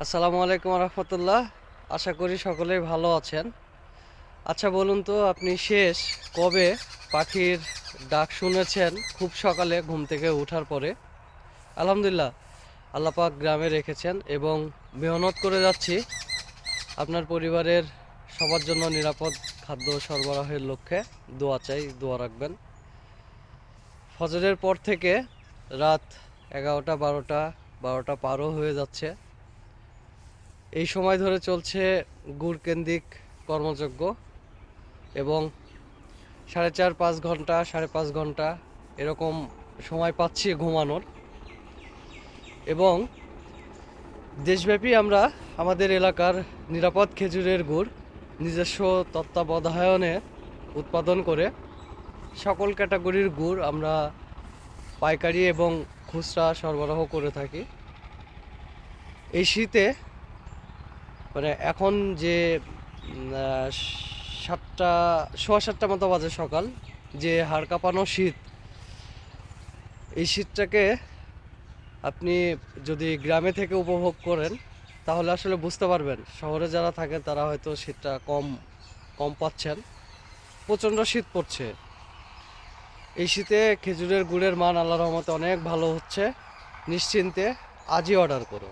আসসালামু আলাইকুম রহমতুল্লাহ। আশা করি সকলেই ভালো আছেন। আচ্ছা বলুন তো, আপনি শেষ কবে পাখির ডাক শুনেছেন খুব সকালে ঘুম থেকে ওঠার পরে? আলহামদুলিল্লাহ, আল্লাহ পাক গ্রামে রেখেছেন এবং মেহনত করে যাচ্ছি আপনার পরিবারের সবার জন্য নিরাপদ খাদ্য সরবরাহের লক্ষ্যে। দোয়া চাই, দোয়া রাখবেন। ফজরের পর থেকে রাত 11টা 12টা পারও হয়ে যাচ্ছে। এই সময় ধরে চলছে গুড়কেন্দ্রিক কর্মযজ্ঞ এবং 4.5-5 ঘন্টা 5.5 ঘন্টা এরকম সময় পাচ্ছি ঘুমানোর। এবং দেশব্যাপী আমরা আমাদের এলাকার নিরাপদ খেজুরের গুড় নিজস্ব তত্ত্বাবধানে উৎপাদন করে সকল ক্যাটাগরির গুড় আমরা পাইকারি এবং খুচরা সরবরাহ করে থাকি। এই শীতে মানে এখন যে 7টা 7:15 মতো বাজে সকাল, যে হাড় কাঁপানো শীত, এই শীতটাকে আপনি যদি গ্রামে থেকে উপভোগ করেন তাহলে আসলে বুঝতে পারবেন। শহরে যারা থাকেন তারা হয়তো শীতটা কম কম পাচ্ছেন। প্রচণ্ড শীত পড়ছে। এই শীতে খেজুরের গুড়ের মান আল্লাহর রহমতে অনেক ভালো হচ্ছে। নিশ্চিন্তে আজই অর্ডার করো।